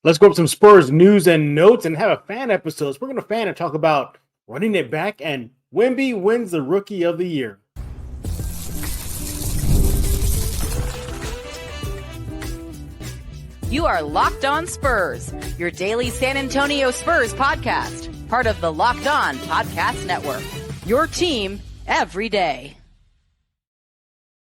Let's go up some Spurs news and notes and have a fan episode. So we're going to fan and talk about running it back, and Wemby wins the Rookie of the Year. You are Locked On Spurs, your daily San Antonio Spurs podcast, part of the Locked On Podcast Network, your team every day.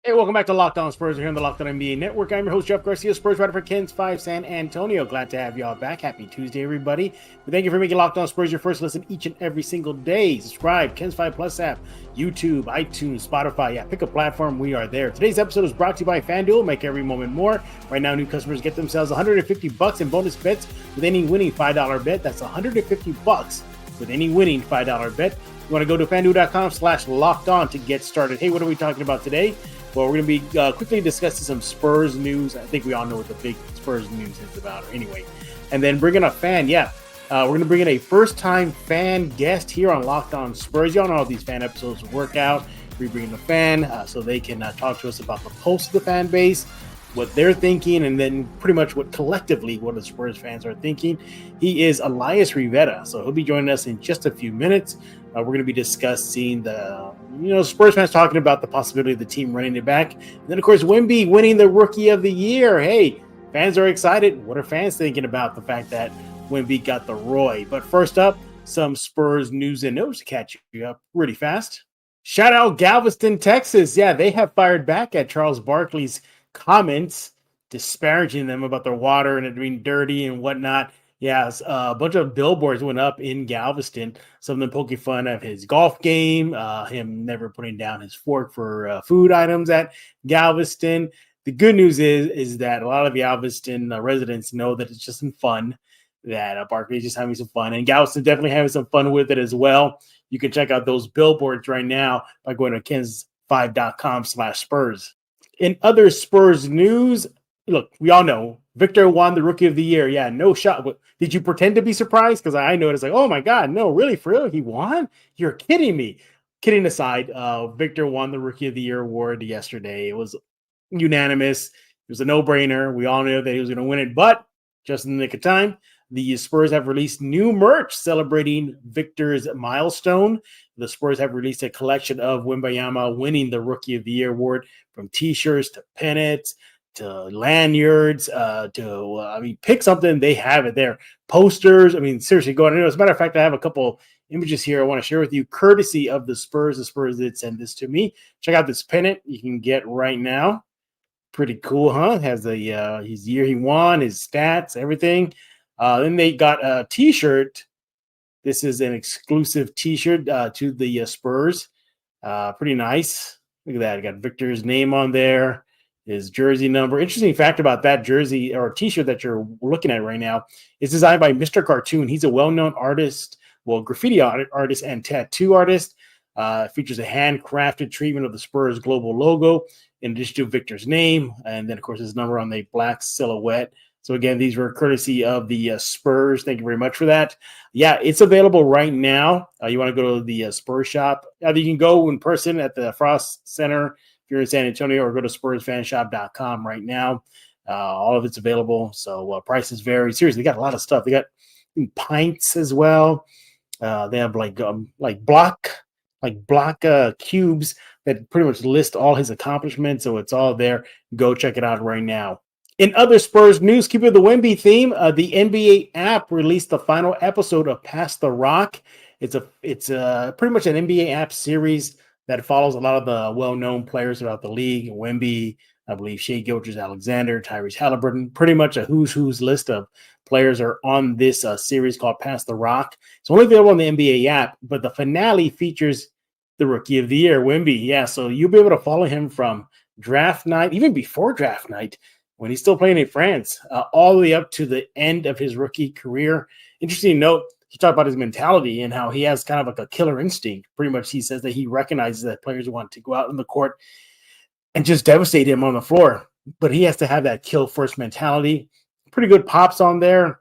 Hey, welcome back to Locked On Spurs. We're here on the Locked On NBA Network. I'm your host, Jeff Garcia, Spurs writer for KENS 5 San Antonio. Glad to have y'all back. Happy Tuesday, everybody. We thank you for making Locked On Spurs your first listen each and every single day. Subscribe, KENS 5 Plus app, YouTube, iTunes, Spotify. Yeah, pick a platform. We are there. Today's episode is brought to you by FanDuel. Make every moment more. Right now, new customers get themselves $150 in bonus bets with any winning $5 bet. That's $150 with any winning $5 bet. You want to go to FanDuel.com/lockedon to get started. Hey, what are we talking about today? Well, we're going to be quickly discussing some Spurs news. I think we all know what the big Spurs news is about anyway. And then bringing a fan. We're going to bring in a first-time fan guest here on Locked On Spurs. Y'all know how these fan episodes work out. We bring in a fan so they can talk to us about the pulse of the fan base, what they're thinking, and then pretty much what the Spurs fans are thinking. He is Elias Rivera, so he'll be joining us in just a few minutes. We're going to be discussing Spurs fans talking about the possibility of the team running it back. And then, of course, Wemby winning the Rookie of the Year. Hey, fans are excited. What are fans thinking about the fact that Wemby got the Roy? But first up, some Spurs news and notes to catch you up pretty fast. Shout out Galveston, Texas. Yeah, they have fired back at Charles Barkley's comments disparaging them about their water and it being dirty and whatnot. Yeah, a bunch of billboards went up in Galveston, some of them poking fun of his golf game, him never putting down his fork for food items at Galveston. The good news is that a lot of Galveston residents know that it's just some fun, that Barkley is just having some fun, and Galveston definitely having some fun with it as well. You can check out those billboards right now by going to KENS5.com/Spurs. In other Spurs news, look, we all know Victor won the Rookie of the Year. Yeah, no shot. Did you pretend to be surprised? Because I know it's like, oh my God, no, really, for real? He won? You're kidding me. Kidding aside, Victor won the Rookie of the Year award yesterday. It was unanimous. It was a no-brainer. We all knew that he was going to win it, but just in the nick of time, the Spurs have released new merch celebrating Victor's milestone. The Spurs have released a collection of Wembanyama winning the Rookie of the Year award, from T-shirts to pennants to lanyards, pick something, they have it there. Posters, seriously, go on. As a matter of fact, I have a couple images here I want to share with you, courtesy of the Spurs. The Spurs did send this to me. Check out this pennant you can get right now. Pretty cool, huh? It has his year he won, his stats, everything. Then they got a T-shirt. This is an exclusive T-shirt to the Spurs. Pretty nice. Look at that. I got Victor's name on there, his jersey number. Interesting fact about that jersey or T-shirt that you're looking at right now is designed by Mr. Cartoon. He's a well-known artist, graffiti artist and tattoo artist. Features a handcrafted treatment of the Spurs global logo in addition to Victor's name, and then, of course, his number on the black silhouette. So, again, these were courtesy of the Spurs. Thank you very much for that. Yeah, it's available right now. You want to go to the Spurs shop. Either you can go in person at the Frost Center if you're in San Antonio, or go to SpursFanshop.com right now. All of it's available. So prices vary. Seriously, they got a lot of stuff. They got pints as well. They have block cubes that pretty much list all his accomplishments. So it's all there. Go check it out right now. In other Spurs news, keep with the Wemby theme, the NBA app released the final episode of Pass the Rock. It's pretty much an NBA app series that follows a lot of the well-known players throughout the league. Wemby, I believe Shai Gilgeous-Alexander, Tyrese Halliburton, pretty much a who's list of players are on this series called Pass the Rock. It's only available on the NBA app, but the finale features the Rookie of the Year, Wemby. Yeah, so you'll be able to follow him from draft night, even before draft night, when he's still playing in France, all the way up to the end of his rookie career. Interesting note, he talked about his mentality and how he has kind of like a killer instinct. Pretty much he says that he recognizes that players want to go out on the court and just devastate him on the floor. But he has to have that kill first mentality. Pretty good pops on there.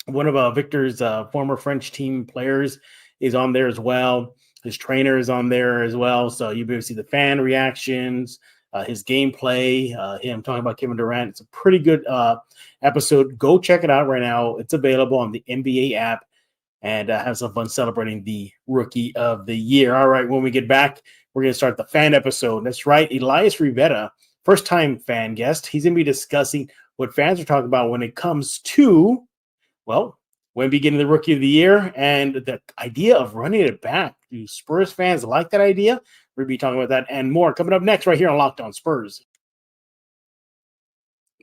One of Victor's former French team players is on there as well. His trainer is on there as well. So you'll be able to see the fan reactions, his gameplay, him talking about Kevin Durant. It's a pretty good episode. Go check it out right now. It's available on the NBA app, and have some fun celebrating the Rookie of the Year. All right, when we get back, we're going to start the fan episode. That's right, Elias Rivera, first-time fan guest. He's going to be discussing what fans are talking about when it comes to, well, Wemby getting the Rookie of the Year and the idea of running it back. Do Spurs fans like that idea? We'll be talking about that and more coming up next right here on Locked On Spurs.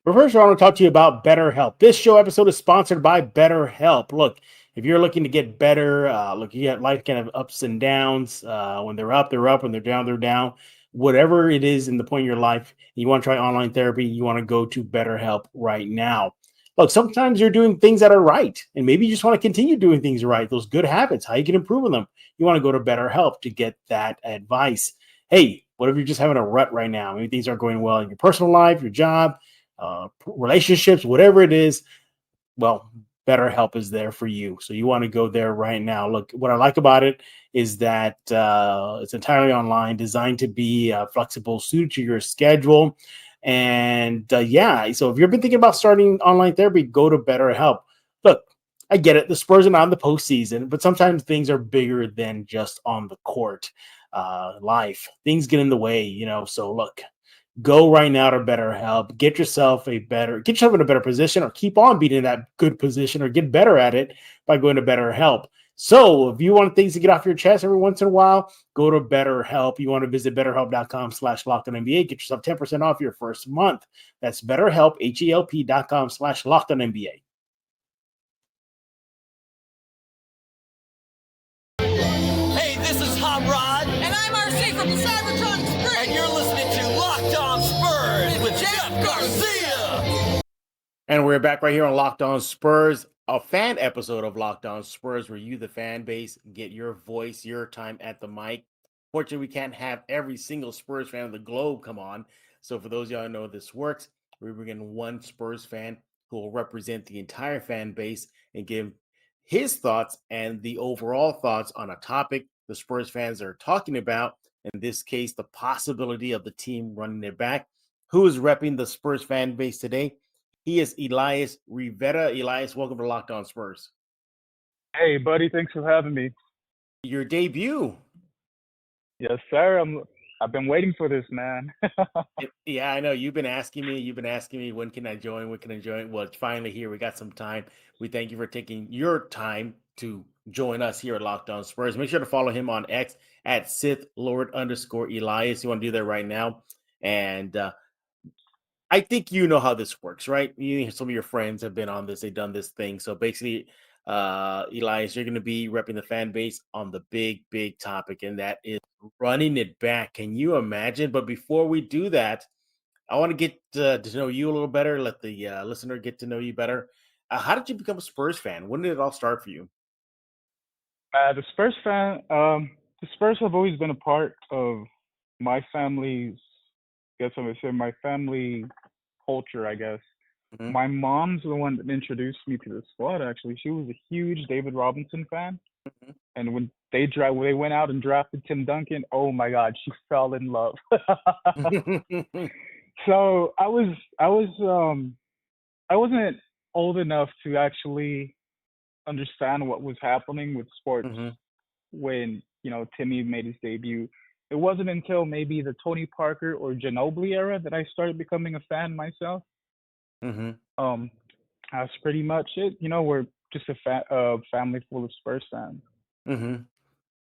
But first, I want to talk to you about BetterHelp. This show episode is sponsored by BetterHelp. Look, if you're looking to get better, you got life kind of ups and downs. When they're up, they're up. When they're down, they're down. Whatever it is in the point of your life, you want to try online therapy, you want to go to BetterHelp right now. Look, sometimes you're doing things that are right, and maybe you just want to continue doing things right, those good habits, how you can improve on them. You want to go to BetterHelp to get that advice. Hey, what if you're just having a rut right now? Maybe things aren't going well in your personal life, your job, relationships, whatever it is. Well, BetterHelp is there for you. So you want to go there right now. Look, what I like about it is that it's entirely online, designed to be flexible, suited to your schedule. And so if you've been thinking about starting online therapy, go to BetterHelp. Look, I get it. The Spurs are not in the postseason, but sometimes things are bigger than just on the court. Life, things get in the way, So look, go right now to BetterHelp. Get yourself in a better position, or keep on being in that good position, or get better at it by going to BetterHelp. So if you want things to get off your chest every once in a while, go to BetterHelp. You want to visit BetterHelp.com/LockedOnNBA. Get yourself 10% off your first month. That's BetterHelp, HELP.com/LockedOnNBA. Hey, this is Hot Rod. And I'm RC from San Antonio Spurs. And you're listening to Locked On Spurs with Jeff Garcia. And we're back right here on Locked On Spurs, a fan episode of Locked On Spurs, where you, the fan base, get your voice, your time at the mic. Fortunately, we can't have every single Spurs fan of the globe come on. So for those of y'all who know how this works, we bring in one Spurs fan who will represent the entire fan base and give his thoughts and the overall thoughts on a topic the Spurs fans are talking about. In this case, the possibility of the team running it back. Who is repping the Spurs fan base today? He is Elias Rivera. Elias, welcome to Locked On Spurs. Hey, buddy. Thanks for having me. Your debut. Yes, sir. I've been waiting for this, man. Yeah, I know. You've been asking me, when can I join? When can I join? Well, it's finally here. We got some time. We thank you for taking your time to join us here at Locked On Spurs. Make sure to follow him on X at @SithLord_Elias. You want to do that right now. And I think you know how this works, right? Some of your friends have been on this. They've done this thing. So basically, Elias, you're going to be repping the fan base on the big topic, and that is running it back. Can you imagine? But before we do that, I want to get to know you a little better. Let the listener get to know you better. How did you become a Spurs fan? When did it all start for you? The Spurs fan. The Spurs have always been a part of my family's. My family culture, I guess. Mm-hmm. My mom's the one that introduced me to the squad. Actually, she was a huge David Robinson fan, mm-hmm. And when they went out and drafted Tim Duncan, oh my God, she fell in love. So I wasn't old enough to actually understand what was happening with sports, mm-hmm. when Timmy made his debut. It wasn't until maybe the Tony Parker or Ginobili era that I started becoming a fan myself. Mm-hmm. That's pretty much it. We're just a family full of Spurs fans. Mm-hmm.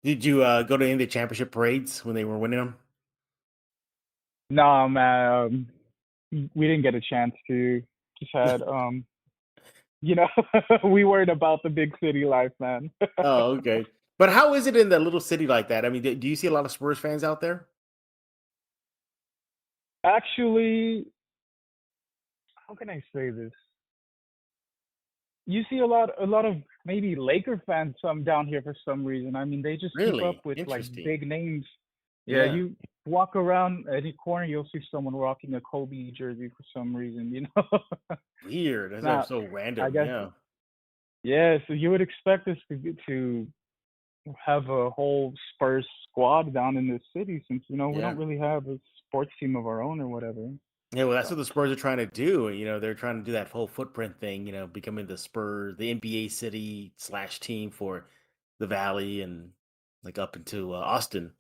Did you go to any of the championship parades when they were winning them? No, man. We didn't get a chance to. Just had, we weren't about the big city life, man. Oh, okay. But how is it in the little city like that? I mean, do you see a lot of Spurs fans out there? Actually, how can I say this? You see a lot of maybe Laker fans down here for some reason. I mean, they just keep up with like big names. Yeah, you walk around any corner, you'll see someone rocking a Kobe jersey for some reason. Weird. That's so random. I guess, yeah. So you would expect us to have a whole Spurs squad down in this city, since we don't really have a sports team of our own or whatever. Yeah, well, that's So, what the Spurs are trying to do. They're trying to do that whole footprint thing. Becoming the Spurs, the NBA city slash team for the Valley and like up into Austin.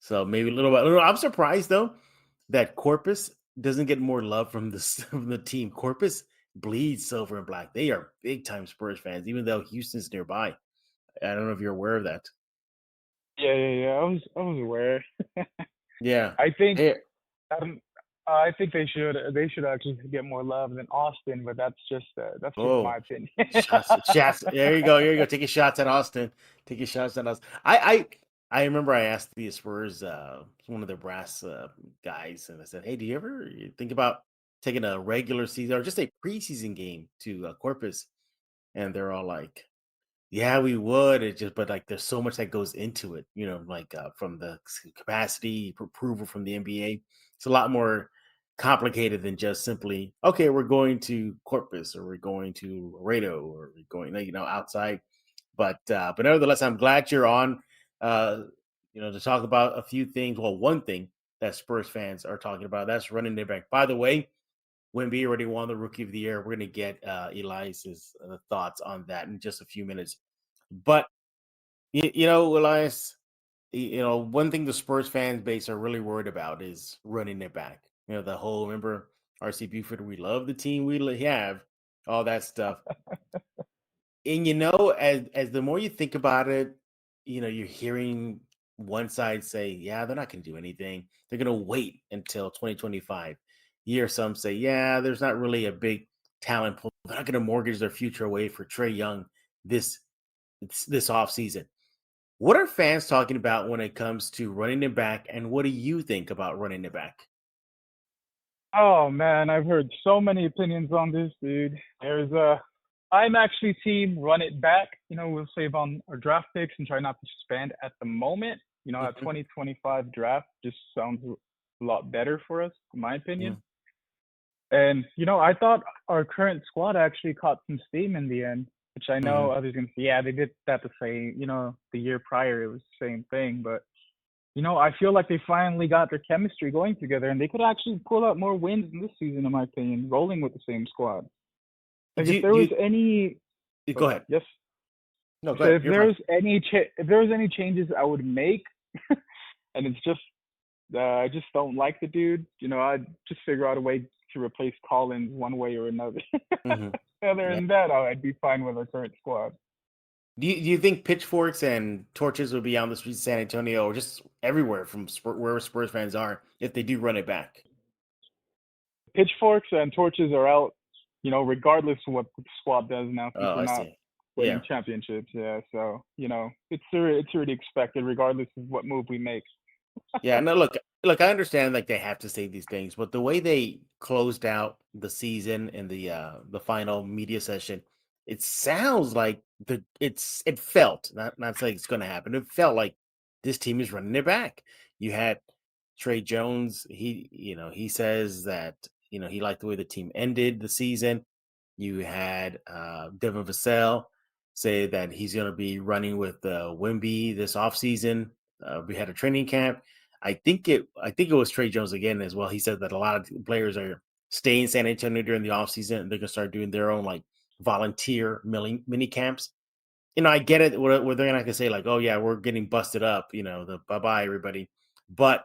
So maybe a little bit. I'm surprised though that Corpus doesn't get more love from the from the team. Corpus bleeds silver and black. They are big time Spurs fans, even though Houston's nearby. I don't know if you're aware of that. yeah. I was aware. Yeah. I think Hey, um, I think they should actually get more love than Austin, but that's just my oh, opinion. shots. There you go. Here you go. Taking shots at Austin. Taking shots at us. I remember I asked the Spurs, one of their brass guys, and I said, "Hey, do you ever think about taking a regular season or just a preseason game to Corpus?" And they're all like, "Yeah, we would." It just, but like, there's so much that goes into it. Like from the capacity approval from the NBA. It's a lot more complicated than just simply, okay, we're going to Corpus or we're going to Laredo or we're going, outside. But nevertheless, I'm glad you're on. Uh, to talk about a few things. Well, one thing that Spurs fans are talking about, that's running their back. By the way, Wemby already won the Rookie of the Year. We're going to get Elias's thoughts on that in just a few minutes. But Elias, one thing the Spurs fan base are really worried about is running it back. The whole, remember RC Buford, we love the team we have, all that stuff. And as the more you think about it, you're hearing one side say, yeah, they're not going to do anything. They're going to wait until 2025. You hear some say, yeah, there's not really a big talent pool. They're not going to mortgage their future away for Trae Young this offseason. What are fans talking about when it comes to running it back, and what do you think about running it back? Oh man, I've heard so many opinions on this, dude. I'm actually team run it back. We'll save on our draft picks and try not to spend at the moment. That Mhm, 2025 draft just sounds a lot better for us, in my opinion. mhm, And I thought our current squad actually caught some steam in the end, which I know mhm. others gonna say, yeah, they did that the same. The year prior it was the same thing, but I feel like they finally got their chemistry going together, and they could actually pull out more wins in this season, in my opinion, rolling with the same squad. Like Do if you, there do was you, any, go ahead. yes, No, I go said ahead. if You're there fine. was if there was any changes I would make, and it's just I just don't like the dude. I'd just figure out a way to replace Collins one way or another. Hmm. Other Yeah. than that, I'd be fine with our current squad. Do you think pitchforks and torches would be on the streets of San Antonio or just everywhere from wherever Spurs fans are if they do run it back? Pitchforks and torches are out, regardless of what the squad does now, since Oh, we're I not see. winning Yeah. championships. Yeah, so it's already expected, regardless of what move we make. Yeah, no, look, I understand like they have to say these things, but the way they closed out the season and the final media session, it sounds like it felt, not saying it's gonna happen. It felt like this team is running it back. You had Trey Jones, he says that, he liked the way the team ended the season. You had Devin Vassell say that he's going to be running with Wemby this offseason. We had a training camp. I think it was Trey Jones again as well. He said that a lot of players are staying in San Antonio during the offseason and they're going to start doing their own like volunteer mini camps. I get it where they're not going to say like, oh yeah, we're getting busted up, the bye-bye everybody. But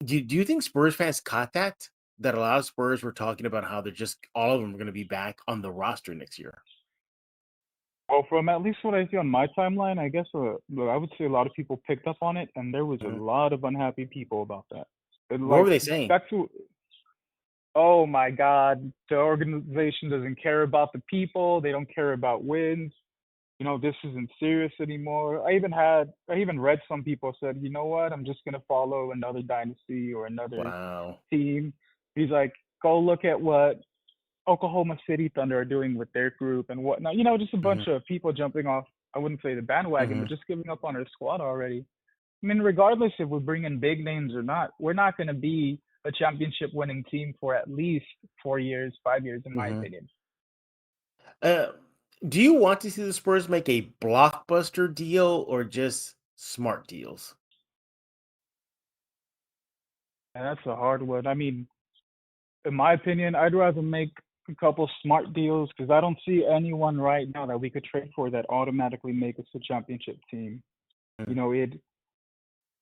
do you think Spurs fans caught that? That a lot of Spurs were talking about how they're just all of them are going to be back on the roster next year. Well, from at least what I see on my timeline, I guess I would say a lot of people picked up on it, and there was a Mhm. lot of unhappy people about that. And What like were they saying? back to, oh my God, the organization doesn't care about the people. They don't care about wins. This isn't serious anymore. I even read some people said, you know what, I'm just gonna follow another dynasty or another Wow. team. He's like, go look at what Oklahoma City Thunder are doing with their group and whatnot. Just a bunch Hmm. of people jumping off. I wouldn't say the bandwagon, but Hmm. just giving up on our squad already. I mean, regardless if we bring in big names or not, we're not going to be a championship winning team for at least 4 years, 5 years, in my Hmm. opinion. Uh, do you want to see the Spurs make a blockbuster deal or just smart deals? And that's a hard one. I mean, in my opinion, I'd rather make a couple smart deals because I don't see anyone right now that we could trade for that automatically make us a championship team. You know,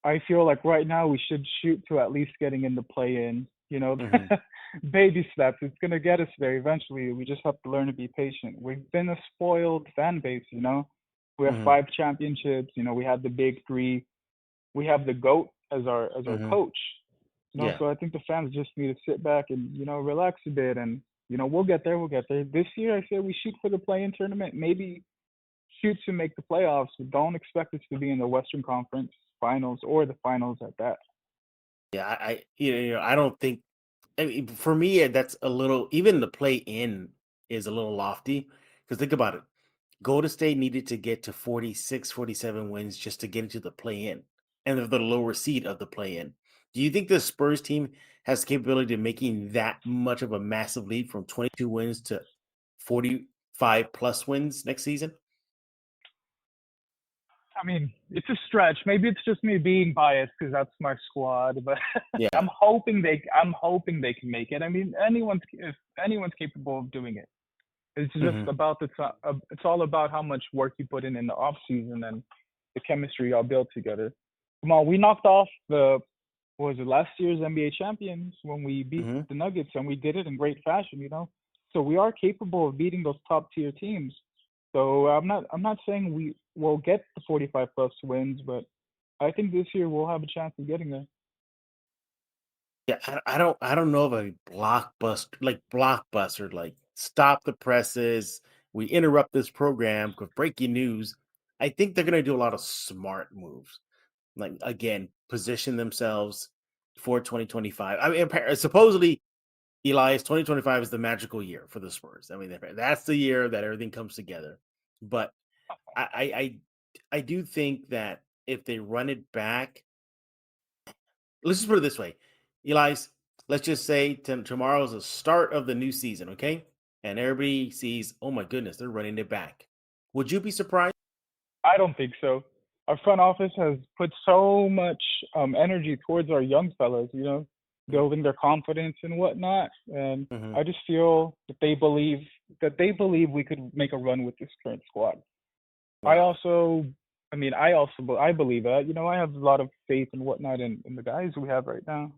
I feel like right now we should shoot to at least getting in the play-in. You know, baby steps. It's gonna get us there eventually. We just have to learn to be patient. We've been a spoiled fan base. You know, we have 5 championships. You know, we have the big 3. We have the GOAT as our coach. You know, Yeah. so I think the fans just need to sit back and, you know, relax a bit and, you know, we'll get there. This year I say we shoot for the play-in tournament, maybe shoot to make the playoffs, but don't expect us to be in the Western Conference finals or the finals at that. Yeah, I don't think. I mean, for me, that's a little. Even the play in is a little lofty because think about it. Golden State needed to get to 46, 47 wins just to get into the play in, and they're the lower seed of the play in. Do you think the Spurs team has the capability of making that much of a massive leap from 22 wins to 45 plus wins next season? I mean, it's a stretch. Maybe it's just me being biased because that's my squad, but Yeah. I'm hoping they can make it. I mean, if anyone's capable of doing it. It's just about it's all about how much work you put in the off season and the chemistry y'all build together. Come on, we knocked off last year's NBA champions when we beat the Nuggets, and we did it in great fashion, you know. So we are capable of beating those top tier teams. So I'm not saying we will get the 45 plus wins, but I think this year we'll have a chance of getting there. Yeah, I don't know of a blockbuster like stop the presses. We interrupt this program with breaking news. I think they're gonna do a lot of smart moves. Like again, position themselves for 2025. I mean, supposedly, Elias, 2025 is the magical year for the Spurs. I mean, that's the year that everything comes together. But I do think that if they run it back, let's just put it this way, Elias. Let's just say tomorrow is the start of the new season, okay? And everybody sees, oh my goodness, they're running it back. Would you be surprised? I don't think so. Our front office has put so much energy towards our young fellas, you know, building their confidence and whatnot. And I just feel that they believe we could make a run with this current squad. Wow. I believe that. You know, I have a lot of faith and whatnot in the guys we have right now.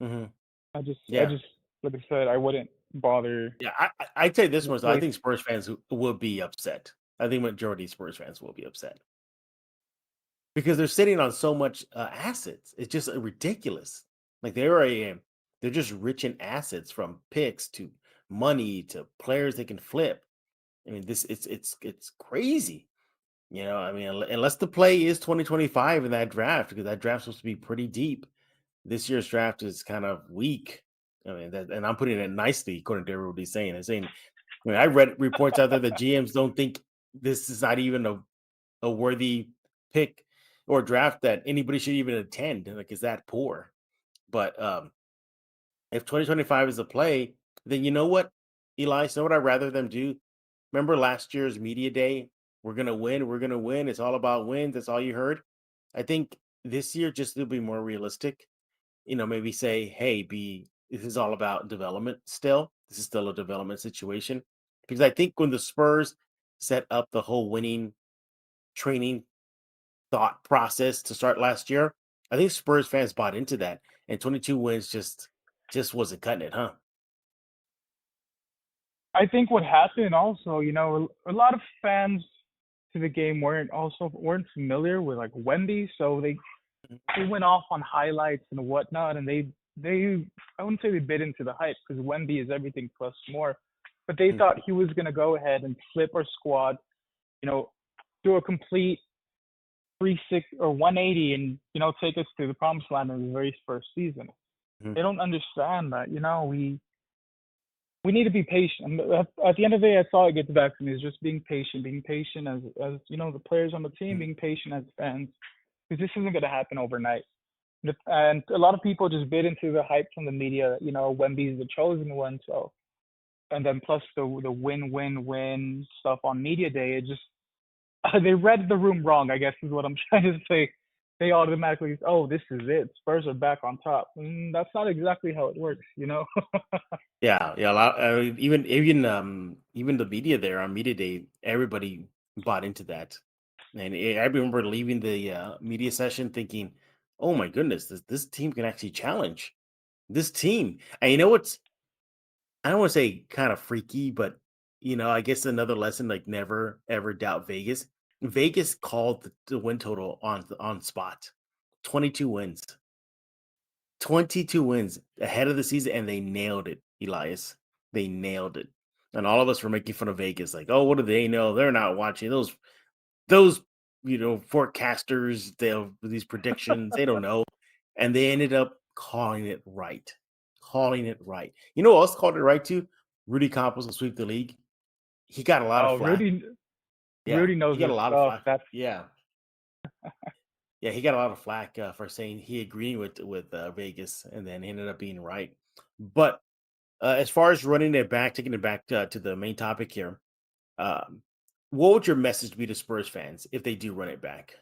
I just like I said, I wouldn't bother. Yeah, I'd say this one. I think Spurs fans will be upset. I think majority of Spurs fans will be upset because they're sitting on so much assets. It's just ridiculous. Like they're just rich in assets from picks to money to players they can flip. I mean, it's crazy. You know, I mean, unless the play is 2025 in that draft, because that draft's supposed to be pretty deep. This year's draft is kind of weak. I mean, and I'm putting it nicely according to everybody's saying. I mean, I read reports out there that GMs don't think this is not even a worthy pick or draft that anybody should even attend. Like, is that poor? But if 2025 is a play, then you know what, Elias, know what I'd rather them do? Remember last year's media day? We're gonna win. We're gonna win. It's all about wins. That's all you heard. I think this year just to be more realistic. You know, maybe say, hey, this is all about development still. This is still a development situation. Because I think when the Spurs set up the whole winning training thought process to start last year, I think Spurs fans bought into that. And 22 wins just wasn't cutting it, huh? I think what happened also, you know, a lot of fans to the game weren't familiar with like Wemby, so they went off on highlights and whatnot, and they I wouldn't say they bit into the hype because Wemby is everything plus more, but they thought he was gonna go ahead and flip our squad, you know, do a complete 360 or 180 and, you know, take us to the promised land in the very first season. They don't understand that, you know, we need to be patient. At the end of the day, that's all it gets back to me is just being patient as you know, the players on the team, being patient as fans, because this isn't going to happen overnight. And a lot of people just bit into the hype from the media, you know, Wemby's the chosen one. So, and then plus the win stuff on media day, it just, they read the room wrong, I guess is what I'm trying to say. they automatically, oh, this is it. Spurs are back on top. That's not exactly how it works, you know? Yeah, yeah. A lot, even the media there on media day, everybody bought into that, and I remember leaving the media session thinking, "Oh my goodness, this team can actually challenge this team." And you know what's I don't want to say kind of freaky, but I guess another lesson like never ever doubt Vegas. Vegas called the win total on spot, 22 wins. 22 wins ahead of the season, and they nailed it, Elias. They nailed it. And all of us were making fun of Vegas, like, oh, what do they know? They're not watching those forecasters, these predictions, they don't know. And they ended up calling it right. Calling it right. You know who else called it right too? Rudy Campos will sweep the league. He got a lot of Oh, flack. Yeah, Rudy knows he got a his lot of stuff. flack. That's Yeah. Yeah, he got a lot of flack for saying he agreed with Vegas, and then he ended up being right. But as far as running it back, taking it back to the main topic here, um, what would your message be to Spurs fans if they do run it back?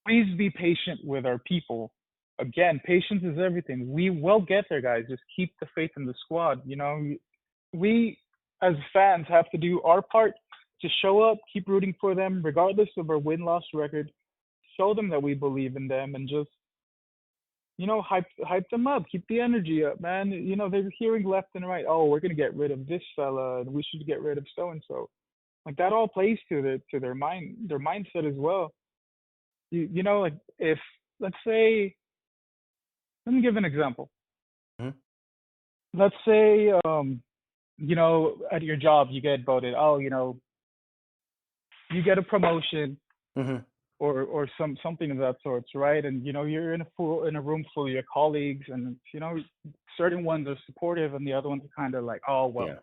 please be patient with our people. Again, patience is everything. We will get there, guys. Just keep the faith in the squad. You know, we as fans have to do our part to show up, keep rooting for them, regardless of our win-loss record. Show them that we believe in them, and just hype them up. Keep the energy up, man. You know, they're hearing left and right. Oh, we're gonna get rid of this fella, and we should get rid of so and so. Like that all plays to their mindset as well. Like if let's say, let me give an example. Mhm. Let's say, at your job you get voted. Oh, you get a promotion Mhm. or something of that sorts, right? And you're in a room full of your colleagues, and certain ones are supportive, and the other ones are kind of like, oh well,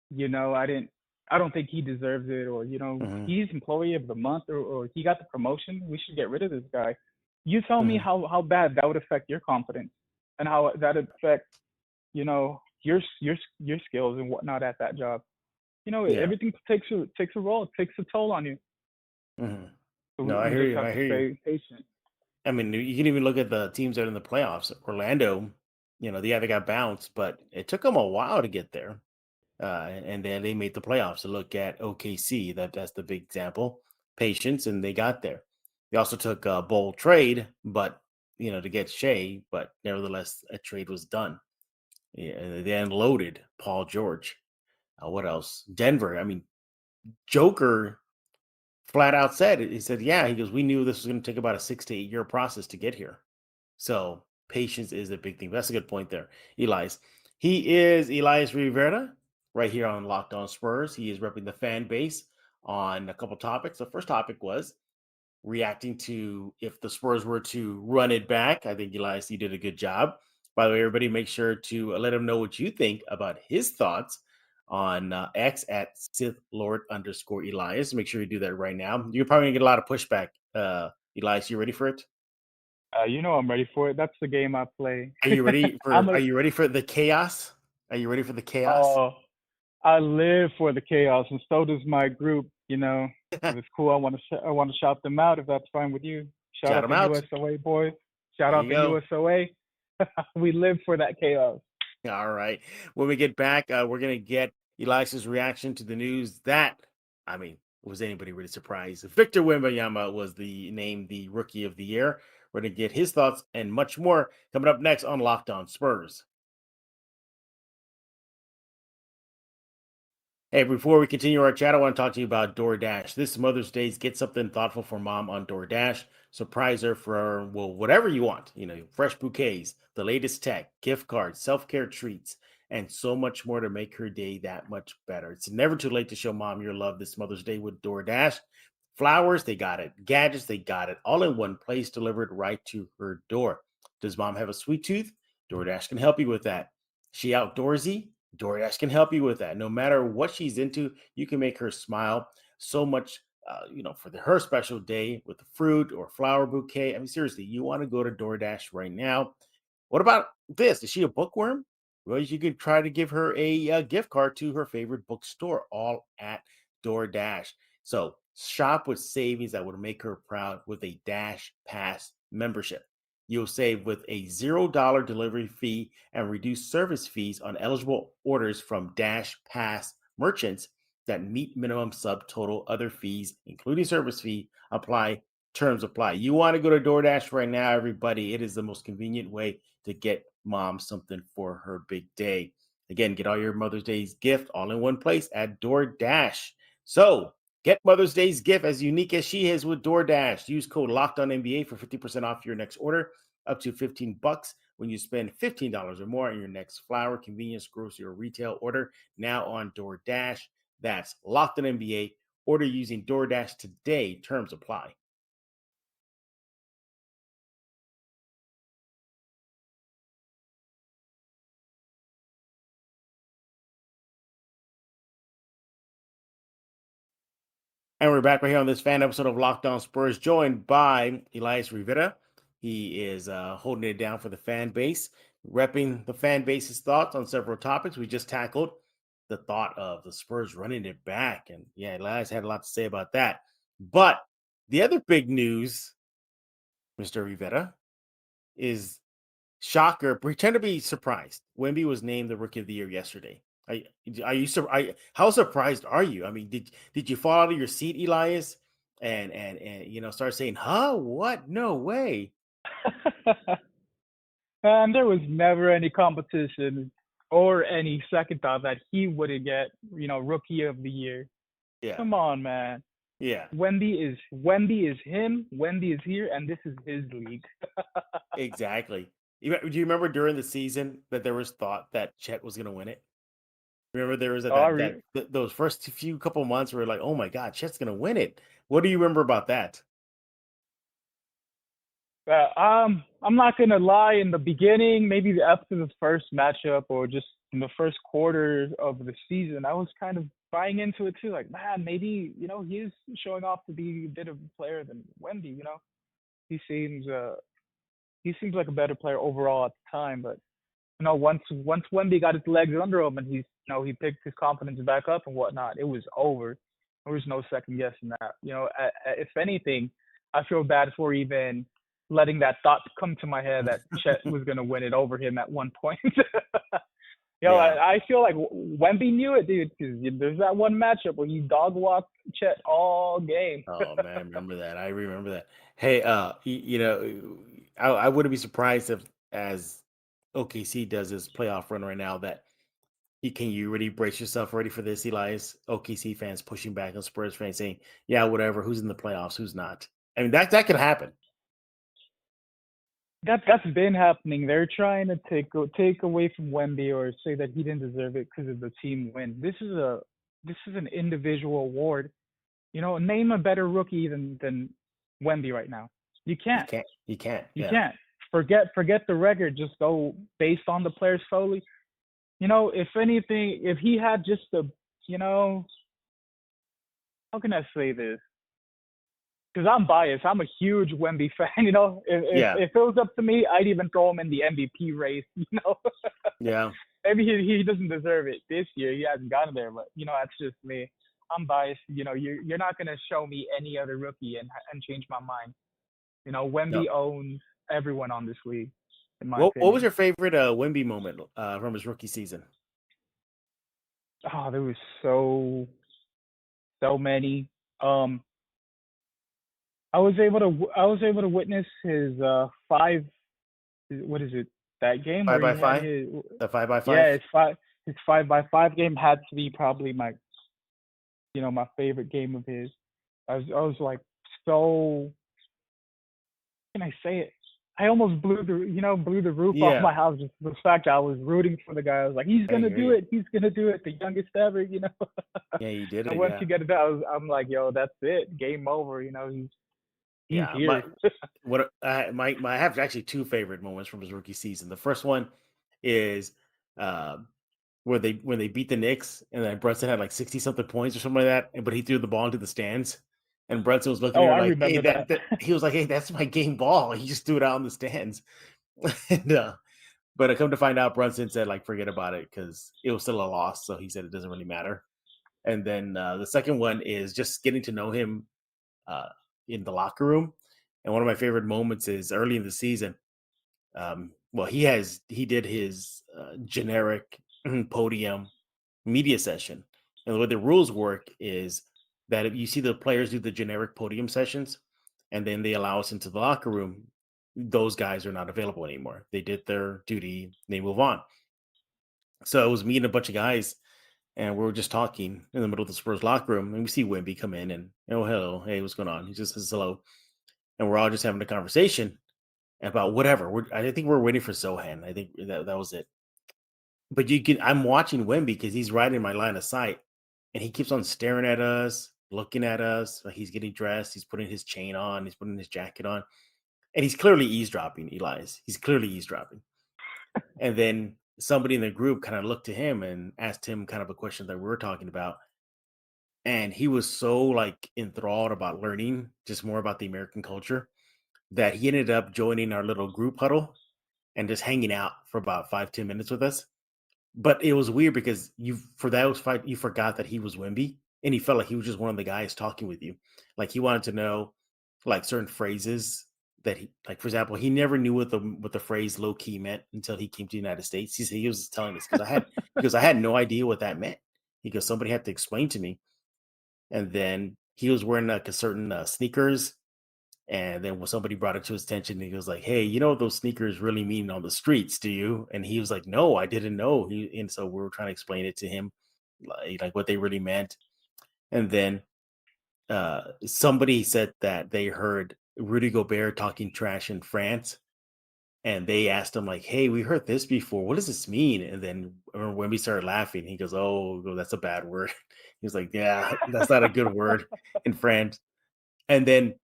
Yeah. I don't think he deserves it, or Mhm. he's employee of the month, or he got the promotion. We should get rid of this guy. You tell me Mhm. how bad that would affect your confidence, and how that affect your skills and whatnot at that job. Yeah. Everything takes a role. It takes a toll on you. Mhm. So No, I we hear just you. have I to hear you. stay patient. I mean, you can even look at the teams that are in the playoffs. Orlando, they got bounced, but it took them a while to get there. And then they made the playoffs. To look at OKC, that's the big example. Patience, and they got there. They also took a bold trade, but to get Shea, but nevertheless, a trade was done. Yeah, they unloaded Paul George. What else? Denver. I mean, Joker flat out said it. He said, "Yeah." He goes, "We knew this was going to take about a 6 to 8 year process to get here." So patience is a big thing. That's a good point there, Elias. He is Elias Rivera right here on Locked On Spurs. He is repping the fan base on a couple topics. The first topic was reacting to if the Spurs were to run it back. I think Elias, you did a good job. By the way, everybody, make sure to let him know what you think about his thoughts on X at Sith Lord _ Elias. Make sure you do that right now. You're probably gonna get a lot of pushback. Elias, you ready for it? I'm ready for it. That's the game I play. Are you ready for I'm a are you ready for the chaos? Are you ready for the chaos? oh, I live for the chaos, and so does my group. If it's cool, I want to shout them out if that's fine with you. Shout Shout out them the out. USOA boys. Shout There out you the go. USOA. We live for that chaos. All right. When we get back, we're gonna get Elias's reaction to the news that, I mean, was anybody really surprised? Victor Wembanyama was named the Rookie of the Year. We're gonna get his thoughts and much more coming up next on Locked On Spurs. Hey, before we continue our chat, I want to talk to you about DoorDash. This Mother's Day, get something thoughtful for mom on DoorDash. Surprise her for, well, whatever you want. Fresh bouquets, the latest tech, gift cards, self-care treats, and so much more to make her day that much better. It's never too late to show mom your love this Mother's Day with DoorDash. Flowers, they got it. Gadgets, they got it. All in one place, delivered right to her door. Does mom have a sweet tooth? DoorDash can help you with that. She outdoorsy? DoorDash can help you with that. No matter what she's into, you can make her smile so much, for her special day with the fruit or flower bouquet. I mean, seriously, you want to go to DoorDash right now. What about this? Is she a bookworm? Well, you could try to give her a gift card to her favorite bookstore, all at DoorDash. So shop with savings that would make her proud with a Dash Pass membership. You'll save with a $0 delivery fee and reduce service fees on eligible orders from Dash Pass merchants that meet minimum subtotal. Other fees, including service fee, apply. Terms apply. You want to go to DoorDash right now, everybody. It is the most convenient way to get mom something for her big day. Again, get all your Mother's Day's gift all in one place at DoorDash. So get Mother's Day's gift as unique as she is with DoorDash. Use code LOCKEDONNBA for 50% off your next order, up to $15 when you spend $15 or more on your next flour, convenience, grocery, or retail order. Now on DoorDash. That's Locked On NBA. Order using DoorDash today. Terms apply. And we're back right here on this fan episode of Locked On Spurs, joined by Elias Rivera. He is holding it down for the fan base, repping the fan base's thoughts on several topics. We just tackled the thought of the Spurs running it back. And yeah, Elias had a lot to say about that. But the other big news, Mr. Rivera, is shocker. Pretend to be surprised. Wemby was named the Rookie of the Year yesterday. How surprised are you? I mean, did you fall out of your seat, Elias, and start saying, "Huh? What? No way." And there was never any competition or any second thought that he wouldn't get, Rookie of the Year. Yeah. Come on, man. Yeah. Wemby is him. Wemby is here, and this is his league. Exactly. Do you remember during the season that there was thought that Chet was going to win it? Remember there was those first few couple months where like, oh my God, Chet's going to win it. What do you remember about that? I'm not gonna lie. In the beginning, maybe after the first matchup or just in the first quarter of the season, I was kind of buying into it too. Like, man, maybe he's showing off to be a bit of a player than Wemby. He seems like a better player overall at the time. But once Wemby got his legs under him and he picked his confidence back up and whatnot, it was over. There was no second guessing that. If anything, I feel bad for even letting that thought come to my head that Chet was going to win it over him at one point. I feel like Wemby knew it, dude, because there's that one matchup where he dog walked Chet all game. Oh, man, I remember that. I remember that. Hey, I wouldn't be surprised if, as OKC does this playoff run right now, that can you really brace yourself ready for this, Elias? OKC fans pushing back on Spurs fans saying, yeah, whatever, who's in the playoffs, who's not. I mean, that could happen. That's been happening. They're trying to take away from Wemby or say that he didn't deserve it because of the team win. This is an individual award. Name a better rookie than Wemby right now. You can't. You can't. You can't. Forget the record. Just go based on the players solely. If anything, if he had just how can I say this? Because I'm biased. I'm a huge Wemby fan, If it was up to me, I'd even throw him in the MVP race, Yeah. Maybe he doesn't deserve it this year. He hasn't gotten there, but, that's just me. I'm biased. You're not going to show me any other rookie and change my mind. Wemby owns everyone on this league, in my opinion. What was your favorite Wemby moment from his rookie season? Oh, there was so many. I was able to witness his 5. What is it? That game 5x5. The 5x5. Yeah, his 5x5 game had to be probably my favorite game of his. I was like so. How can I say it? I almost blew the roof off my house just for the fact that I was rooting for the guy. I was like, he's gonna do it. He's gonna do it. The youngest ever. Yeah, you did it. And once you get it done, I'm like, yo, that's it. Game over. He's here. I have actually 2 favorite moments from his rookie season. The first one is when they beat the Knicks and then Brunson had like 60 something points or something like that, but he threw the ball into the stands. And Brunson was looking at him like, hey, that he was like, hey, that's my game ball. He just threw it out in the stands. But I come to find out, Brunson said, like, forget about it because it was still a loss. So he said it doesn't really matter. And then the second one is just getting to know him uh, in the locker room. And one of my favorite moments is early in the season. Well, he did his generic podium media session, and the way the rules work is that if you see the players do the generic podium sessions, and then they allow us into the locker room, those guys are not available anymore. They did their duty, they move on. So it was me and a bunch of guys, and we were just talking in the middle of the Spurs locker room, and we see Wemby come in, and oh hello, hey, what's going on? He just says hello, and we're all just having a conversation about whatever. I think we're waiting for Zohan. I think that was it. But I'm watching Wemby because he's right in my line of sight, and he keeps on staring at us, looking at us. Like he's getting dressed, he's putting his chain on, he's putting his jacket on, and he's clearly eavesdropping. Elias, he's clearly eavesdropping. And then somebody in the group kind of looked to him and asked him kind of a question that we were talking about, and he was so like enthralled about learning just more about the American culture that he ended up joining our little group huddle and just hanging out for about 5-10 minutes with us. But it was weird because for that fight, you forgot that he was Wemby, and he felt like he was just one of the guys talking with you. Like he wanted to know like certain phrases that like for example, he never knew what the phrase low key meant until he came to the United States. He was telling us because I had no idea what that meant. He goes, somebody had to explain to me. And then he was wearing like a certain sneakers. And then when somebody brought it to his attention, he was like, hey, you know what those sneakers really mean on the streets, do you? And he was like, no, I didn't know. And so we were trying to explain it to him, like what they really meant. And then somebody said that they heard Rudy Gobert talking trash in France. And they asked him like, hey, we heard this before. What does this mean? And then when we started laughing, he goes, oh, that's a bad word. He was like, yeah, that's not a good word in French. And then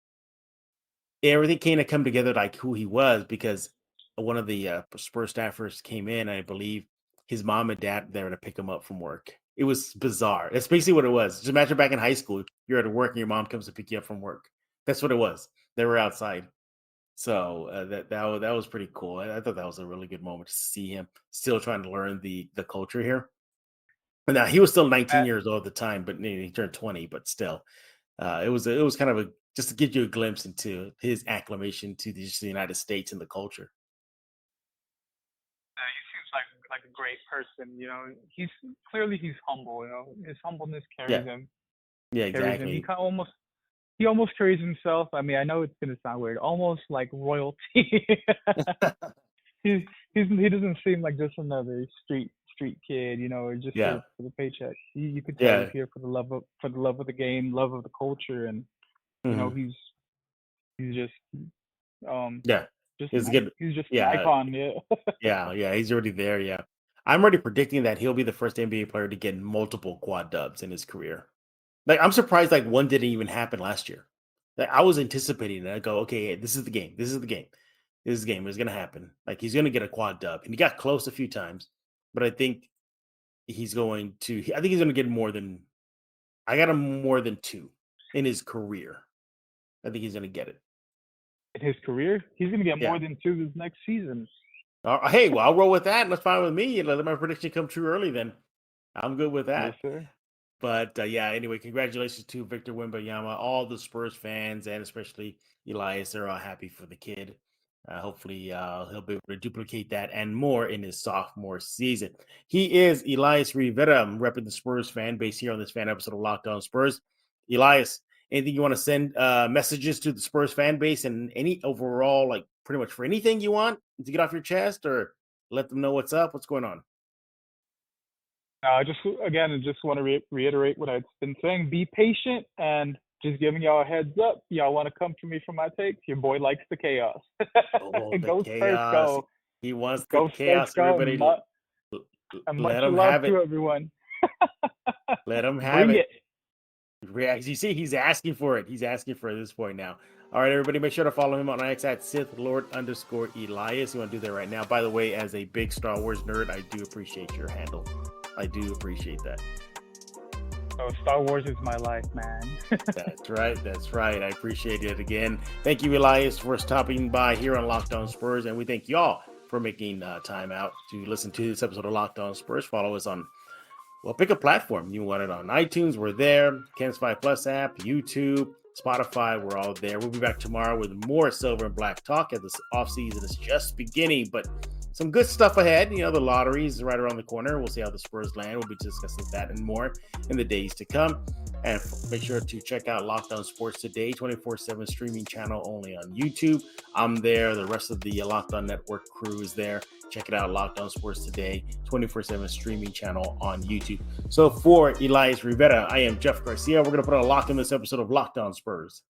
everything kind of come together like who he was because one of the Spurs staffers came in. I believe his mom and dad there to pick him up from work. It was bizarre. That's basically what it was. Just imagine back in high school, you're at work and your mom comes to pick you up from work. That's what it was. They were outside. So that was pretty cool. I thought that was a really good moment to see him still trying to learn the culture here. And now he was still 19 years old at the time, but he turned 20. But still, it was kind of just to give you a glimpse into his acclimation to the United States and the culture. He seems like a great person. You know, he's humble. You know, his humbleness carries him. Yeah, exactly. He almost carries himself. I mean, I know it's gonna sound weird, almost like royalty. he doesn't seem like just another street kid, you know, or just for the paycheck. You could tell he's here for the love of the game, love of the culture, and you know he's just he's good. He's just an icon. He's already there. Yeah, I'm already predicting that he'll be the first NBA player to get multiple quad dubs in his career. Like I'm surprised like one didn't even happen last year. Like I was anticipating it. I go, okay, this is the game. This is the game. It's gonna happen. Like he's gonna get a quad dub, and he got close a few times, but I think he's going to. I think he's gonna get more than. I got him more than 2 in his career. I think he's gonna get it. In his career, he's gonna get more than 2 this next season. Hey, well, I'll roll with that. That's fine with me. Let my prediction come true early. Then I'm good with that. Yes, sir. But anyway, congratulations to Victor Wembanyama, all the Spurs fans, and especially Elias. They're all happy for the kid. Hopefully, he'll be able to duplicate that and more in his sophomore season. He is Elias Rivera. I'm repping the Spurs fan base here on this fan episode of Locked On Spurs. Elias, anything you want to send messages to the Spurs fan base and any overall, like pretty much for anything you want to get off your chest or let them know what's up? What's going on? I just want to reiterate what I've been saying. Be patient and just giving y'all a heads up. Y'all want to come to me for my takes? Your boy likes the chaos. Go Spurs, chaos. go. He wants Go the chaos. Spurs, Everybody, let him have it. To everyone. Let him have Bring it. As you see, he's asking for it. He's asking for it at this point now. All right, everybody, make sure to follow him on X at SithLord_Elias. You want to do that right now. By the way, as a big Star Wars nerd, I do appreciate your handle. I do appreciate that. Oh, Star Wars is my life, man. That's right. I appreciate it again. Thank you, Elias, for stopping by here on Locked On Spurs, and we thank y'all for making time out to listen to this episode of Locked On Spurs. Follow us on Well, pick a platform. You want it on iTunes, we're there. Canvas 5 Plus app, YouTube, Spotify, we're all there. We'll be back tomorrow with more Silver and Black talk as this offseason is just beginning, but some good stuff ahead. The lottery is right around the corner. We'll see how the Spurs land. We'll be discussing that and more in the days to come. And make sure to check out Locked On Sports Today, 24/7 streaming channel only on YouTube. I'm there. The rest of the Locked On Network crew is there. Check it out, Locked On Sports Today, 24/7 streaming channel on YouTube. So for Elias Rivera, I am Jeff Garcia. We're going to put a lock in this episode of Locked On Spurs.